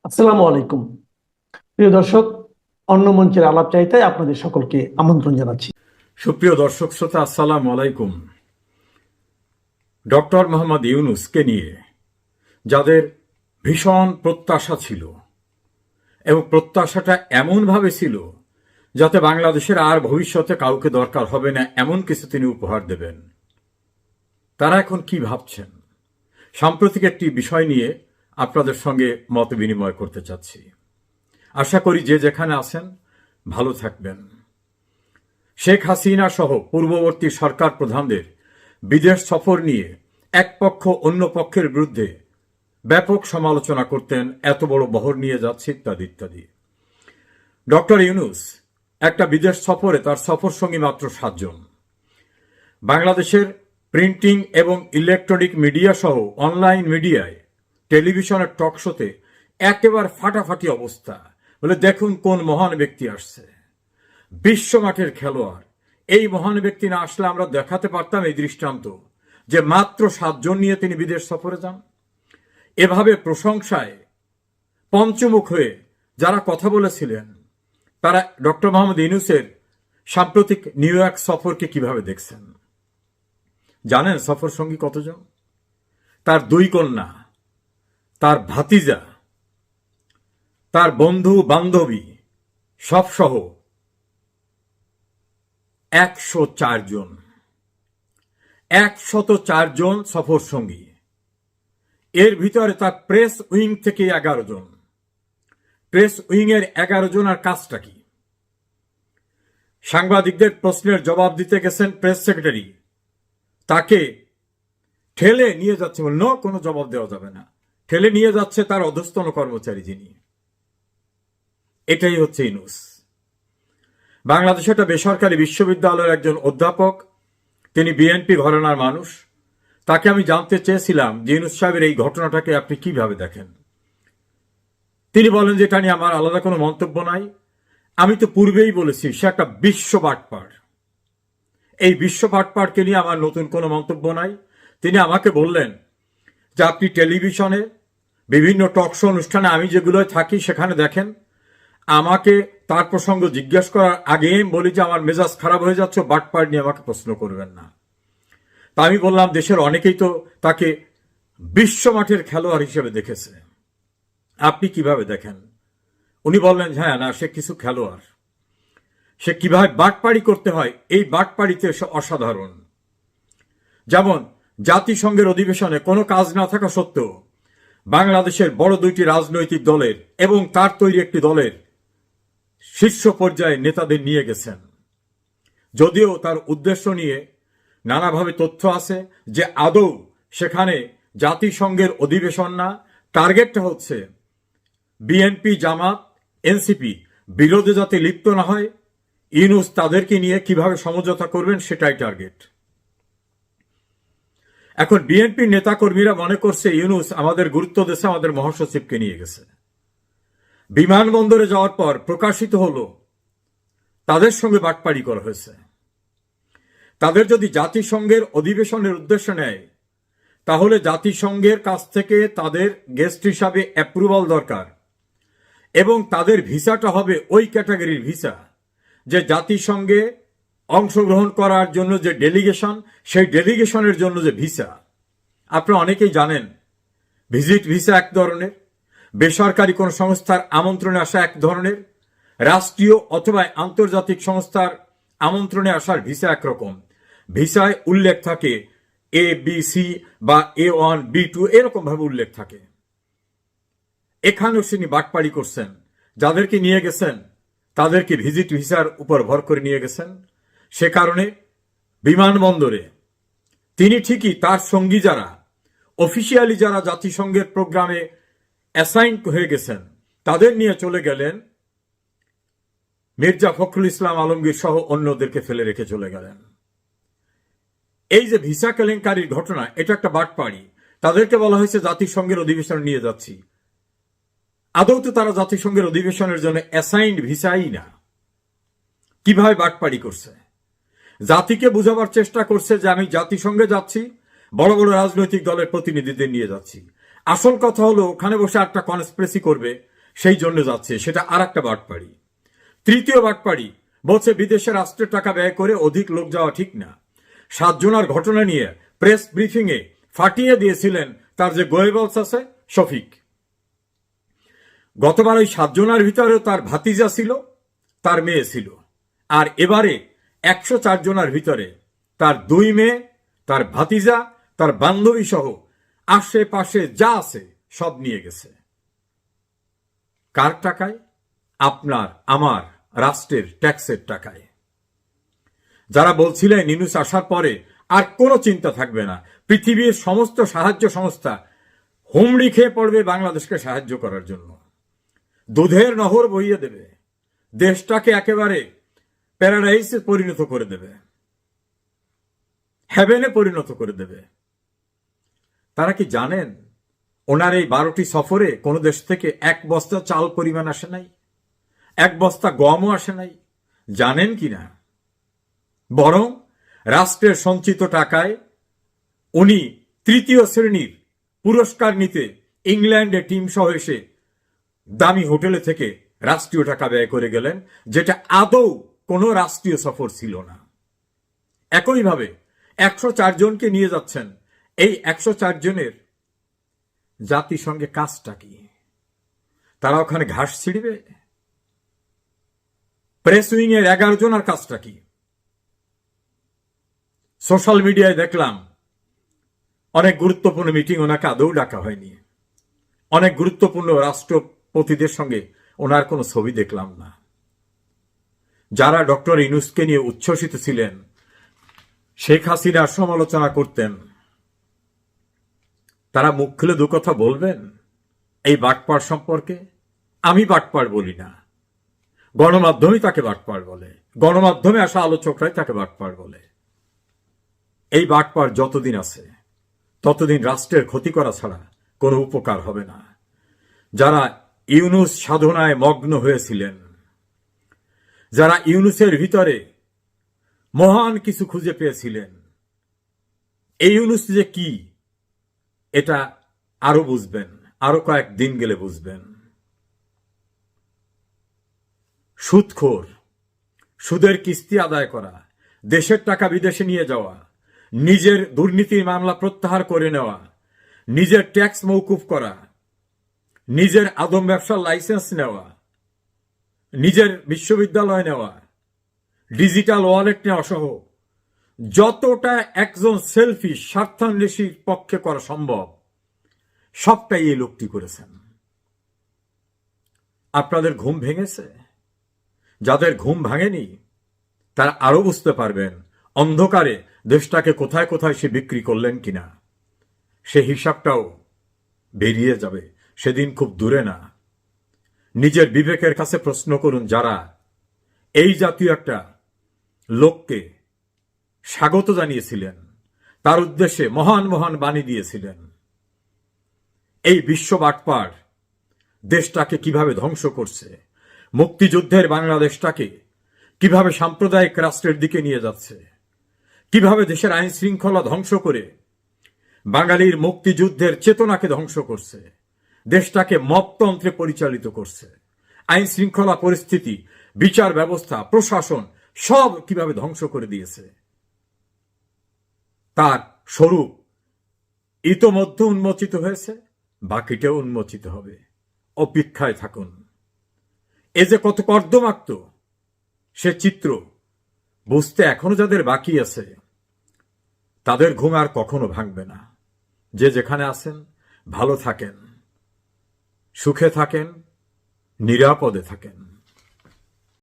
আসসালামু আলাইকুম। প্রিয় দর্শক, অন্য মঞ্চের আলাপ চাইতায় আপনাদের সকলকে আমন্ত্রণ জানাচ্ছি। সুপ্রিয় দর্শক শ্রোতা, আসসালাম আলাইকুম। ডক্টর মোহাম্মদ ইউনূসকে নিয়ে যাদের ভীষণ প্রত্যাশা ছিল এবং প্রত্যাশাটা এমনভাবে ছিল যাতে বাংলাদেশের আর ভবিষ্যতে কাউকে দরকার হবে না এমন কিছু তিনি উপহার দেবেন, তারা এখন কি ভাবছেন? সাম্প্রতিক একটি বিষয় নিয়ে আপনাদের সঙ্গে মত বিনিময় করতে চাচ্ছি। আশা করি যে যেখানে আছেন ভালো থাকবেন। শেখ হাসিনা সহ পূর্ববর্তী সরকার প্রধানদের বিদেশ সফর নিয়ে এক পক্ষ অন্য পক্ষের বিরুদ্ধে ব্যাপক সমালোচনা করতেন, এত বড় বহর নিয়ে যাচ্ছে ইত্যাদি ইত্যাদি। ডক্টর ইউনূস একটা বিদেশ সফরে তার সফর সঙ্গী মাত্র 7 জন। বাংলাদেশের প্রিন্টিং এবং ইলেকট্রনিক মিডিয়া সহ অনলাইন মিডিয়ায়, টেলিভিশনের টক শোতে একেবারে ফাটাফাটি অবস্থা, বলে দেখুন কোন মহান ব্যক্তি আসছে, বিশ্বমাঠের খেলোয়াড়। এই মহান ব্যক্তি না আসলে আমরা দেখাতে পারতাম এই দৃষ্টান্ত যে মাত্র 7 জন নিয়ে তিনি বিদেশ সফরে যান। এভাবে প্রশংসায় পঞ্চমুখ হয়ে যারা কথা বলেছিলেন তারা ডক্টর মোহাম্মদ ইউনূসের সাম্প্রতিক নিউ ইয়র্ক সফরকে কিভাবে দেখছেন? জানেন সফর সঙ্গী কতজন? তার 2 কন্যা, তার ভাতিজা, তার বন্ধু বান্ধবী সব সহ 104 জন। 104 জন সফর সঙ্গী। এর ভিতরে তার প্রেস উইং থেকে 11 জন। প্রেস উইং এর 11 জন আর কাজটা কি? সাংবাদিকদের প্রশ্নের জবাব দিতে গেছেন প্রেস সেক্রেটারি, তাকে ঠেলে নিয়ে যাচ্ছে, বলল কোনো জবাব দেওয়া যাবে না, ঠেলে নিয়ে যাচ্ছে তার অধস্তন কর্মচারী যিনি। এটাই হচ্ছে ইউনূস। বাংলাদেশে একটা বেসরকারি বিশ্ববিদ্যালয়ের একজন অধ্যাপক, তিনি বিএনপি ঘরানার মানুষ। তাকে আমি জানতে চেয়েছিলাম যে ইউনূস সাহেবের এই ঘটনাটাকে আপনি কিভাবে দেখেন। তিনি বলেন যে এটা নিয়ে আমার আলাদা কোনো মন্তব্য নাই। আমি তো পূর্বেই বলেছি সে একটা বিশ্ব বাটপার। এই বিশ্ব বাটপারকে নিয়ে আমার নতুন কোনো মন্তব্য নাই। তিনি আমাকে বললেন যে আপনি টেলিভিশনে বিভিন্ন টক শো অনুষ্ঠানে আমি যেগুলোয় থাকি সেখানে দেখেন, আমাকে তার প্রসঙ্গ জিজ্ঞেস করার আগে বলি যে আমার মেজাজ খারাপ হয়ে যাচ্ছে, বাটপার নিয়ে আমাকে প্রশ্ন করবেন না। তা আমি বললাম দেশের অনেকেই তো তাকে বিশ্বমাঠের খেলোয়াড় হিসেবে দেখেছে, আপনি কিভাবে দেখেন? উনি বললেন হ্যাঁ না, সে কিছু খেলোয়াড়, সে কিভাবে বাটপাড়ি করতে হয় এই বাটপাড়িতে সে অসাধারণ। যেমন জাতিসংঘের অধিবেশনে কোনো কাজ না থাকা সত্ত্বেও বাংলাদেশের বড় 2টি রাজনৈতিক দলের এবং তার তৈরি একটি দলের শীর্ষ পর্যায়ে নেতাদের নিয়ে গেছেন। যদিও তার উদ্দেশ্য নিয়ে নানাভাবে তথ্য আছে যে আদৌ সেখানে জাতিসংঘের অধিবেশন না, টার্গেটটা হচ্ছে বিএনপি, জামাত, এনসিপি বিরোধে যাতে লিপ্ত না হয়, ইউনূস তাদেরকে নিয়ে কিভাবে সমঝোতা করবেন সেটাই টার্গেট। এখন বিএনপি নেতাকর্মীরা মনে করছে ইউনূস আমাদের গুরুত্ব দিয়েছে, আমাদের মহাসচিবকে নিয়ে গেছে। বিমানবন্দরে যাওয়ার পর প্রকাশিত হলো তাদের সঙ্গে বাটপাড়ি করা হয়েছে। তাদের যদি জাতিসংঘের অধিবেশনের উদ্দেশ্য নেয় তাহলে জাতিসংঘের কাছ থেকে তাদের গেস্ট হিসাবে অ্যাপ্রুভাল দরকার, এবং তাদের ভিসাটা হবে ওই ক্যাটাগরির ভিসা যে জাতিসংঘে অংশগ্রহণ করার জন্য যে ডেলিগেশন, সেই ডেলিগেশনের জন্য যে ভিসা। আপনারা অনেকেই জানেন ভিজিট ভিসা এক ধরনের, বেসরকারি কোনো সংস্থার আমন্ত্রণে আসা এক ধরনের, রাষ্ট্রীয় অথবা আন্তর্জাতিক সংস্থার আমন্ত্রণে আসার ভিসা একরকম। ভিসায় উল্লেখ থাকে ABC বা A1, B2 এরকম ভাবে উল্লেখ থাকে। এখানেও তিনি বাটপাড়ি করছেন, যাদেরকে নিয়ে গেছেন তাদেরকে ভিজিট ভিসার উপর ভর করে নিয়ে গেছেন। সে কারণে বিমানবন্দরে তিনি ঠিকই তার সঙ্গী যারা অফিসিয়ালি যারা জাতিসংঘের প্রোগ্রামে অ্যাসাইন হয়ে গেছেন তাদের নিয়ে চলে গেলেন, মির্জা ফখরুল ইসলাম আলমগীর সহ অন্যদেরকে ফেলে রেখে চলে গেলেন। এই যে ভিসা কেলেঙ্কারির ঘটনা, এটা একটা বাটপাড়ি। তাদেরকে বলা হয়েছে জাতিসংঘের অধিবেশনে নিয়ে যাচ্ছি, আদৌ তো তারা জাতিসংঘের অধিবেশনের জন্য অ্যাসাইন্ড ভিসাই না। কিভাবে বাটপাড়ি করছে? জাতিকে বুঝাবার চেষ্টা করছে যে আমি জাতিসংঘে যাচ্ছি, বড় বড় রাজনৈতিক দলের প্রতিনিধিদের নিয়ে যাচ্ছি। আসল কথা হলো ওখানে বসে একটা কনস্পিরেসি করবে সেই জন্য যাচ্ছে, সেটা আর একটা বাটপাড়ি। তৃতীয় বাটপাড়ি বলছে বিদেশে রাষ্ট্রের টাকা ব্যয় করে অধিক লোক যাওয়া ঠিক না। 7 জনের ঘটনা নিয়ে প্রেস ব্রিফিং এ ফাটিয়ে দিয়েছিলেন তার যে গোয়েবলস আছে শফিক। গতবার ওই 7 জনের ভিতরেও তার ভাতিজা ছিল, তার মেয়ে ছিল, আর এবারে 104 জনের ভিতরে তার 2 মেয়ে, তার ভাতিজা, তার বান্ধবী সহ আশেপাশে যা আছে সব নিয়ে গেছে। কার টাকায়? আপনার আমার রাষ্ট্রের ট্যাক্সের টাকায়। যারা বলছিলেন ইউনূস আসার পরে আর কোনো চিন্তা থাকবে না, পৃথিবীর সমস্ত সাহায্য সংস্থা হুমড়ি খেয়ে পড়বে বাংলাদেশকে সাহায্য করার জন্য, দুধের নহর বইয়ে দেবে, দেশটাকে একেবারে প্যারাডাইসে পরিণত করে দেবে, হেভেনে পরিণত করে দেবে। তারা কি জানেন ওনার এই 12টি সফরে কোন দেশ থেকে 1 বস্তা চাল পরিমাণ আসে নাই, 1 বস্তা গমও আসে নাই? জানেন কিনা? বরং রাষ্ট্রের সঞ্চিত টাকায় উনি 3য় শ্রেণীর পুরস্কার নিতে ইংল্যান্ডে টিম সহ এসে দামি হোটেলে থেকে রাষ্ট্রীয় টাকা ব্যয় করে গেলেন, যেটা আদৌ কোনো রাষ্ট্রীয় সফর ছিল না। একইভাবে 104 জনকে নিয়ে যাচ্ছেন। এই 104 জনের জাতিসংঘে কাজটা কি? তারা ওখানে ঘাস ছিঁড়বে? প্রেস উইং এর 11 জনের কাজটা কি? সোশ্যাল মিডিয়ায় দেখলাম অনেক গুরুত্বপূর্ণ মিটিং ওনাকে আদৌ ডাকা হয়নি, অনেক গুরুত্বপূর্ণ রাষ্ট্রপতিদের সঙ্গে ওনার কোনো ছবি দেখলাম না। যারা ডক্টর ইউনূসকে নিয়ে উচ্ছ্বসিত ছিলেন, শেখ হাসিনার সমালোচনা করতেন, তারা মুখ খুলে 2 কথা বলবেন এই বাটপাড় সম্পর্কে? আমি বাটপাড় বলি না, গণমাধ্যমই তাকে বাটপাড় বলে, গণমাধ্যমে আসা আলোচকরাই তাকে বাটপাড় বলে। এই বাটপাড় যতদিন আছে ততদিন রাষ্ট্রের ক্ষতি করা ছাড়া কোনো উপকার হবে না। যারা ইউনূস সাধনায় মগ্ন হয়েছিলেন, যারা ইউনূসের ভিতরে মহান কিছু খুঁজে পেয়েছিলেন, এই ইউনূস যে কি এটা আরো বুঝবেন, আরো কয়েকদিন গেলে বুঝবেন। সুদখোর, সুদের কিস্তি আদায় করা, দেশের টাকা বিদেশে নিয়ে যাওয়া, নিজের দুর্নীতির মামলা প্রত্যাহার করে নেওয়া, নিজের ট্যাক্স মওকুফ করা, নিজের আদম ব্যবসার লাইসেন্স নেওয়া, নিজের বিশ্ববিদ্যালয় নেওয়া, ডিজিটাল ওয়ালেট নেওয়া সহ যতটা একজন সেলফিশ স্বার্থান্বেষীর পক্ষে করা সম্ভব সবটাই এই লোকটি করেছেন। আপনাদের ঘুম ভেঙেছে? যাদের ঘুম ভাঙেনি তারা আরো বুঝতে পারবেন অন্ধকারে দেশটাকে কোথায় কোথায় সে বিক্রি করলেন কিনা। সে হিসাবটাও বেরিয়ে যাবে, সেদিন খুব দূরে না। নিজের বিবেকের কাছে প্রশ্ন করুন, যারা এই জাতীয় একটা লোককে স্বাগত জানিয়েছিলেন, তার উদ্দেশ্যে মহান মহান বাণী দিয়েছিলেন, এই বিশ্ব বাটপাড় দেশটাকে কিভাবে ধ্বংস করছে, মুক্তিযুদ্ধের বাংলাদেশটাকে কিভাবে সাম্প্রদায়িক রাষ্ট্রের দিকে নিয়ে যাচ্ছে, কিভাবে দেশের আইন শৃঙ্খলা ধ্বংস করে বাঙালির মুক্তিযুদ্ধের চেতনাকে ধ্বংস করছে, দেশটাকে মপতন্ত্রে পরিচালিত করছে, আইন শৃঙ্খলা পরিস্থিতি, বিচার ব্যবস্থা, প্রশাসন সব কিভাবে ধ্বংস করে দিয়েছে, তার স্বরূপ ইতোমধ্যে উন্মোচিত হয়েছে, বাকিটাও উন্মোচিত হবে। অপেক্ষায় থাকুন। এ যে কত কর্দমাক্ত সে চিত্র বুঝতে এখনো যাদের বাকি আছে তাদের ঘুম আর কখনো ভাঙবে না। যে যেখানে আছেন ভালো থাকেন, সুখে থাকেন, নিরাপদে থাকেন।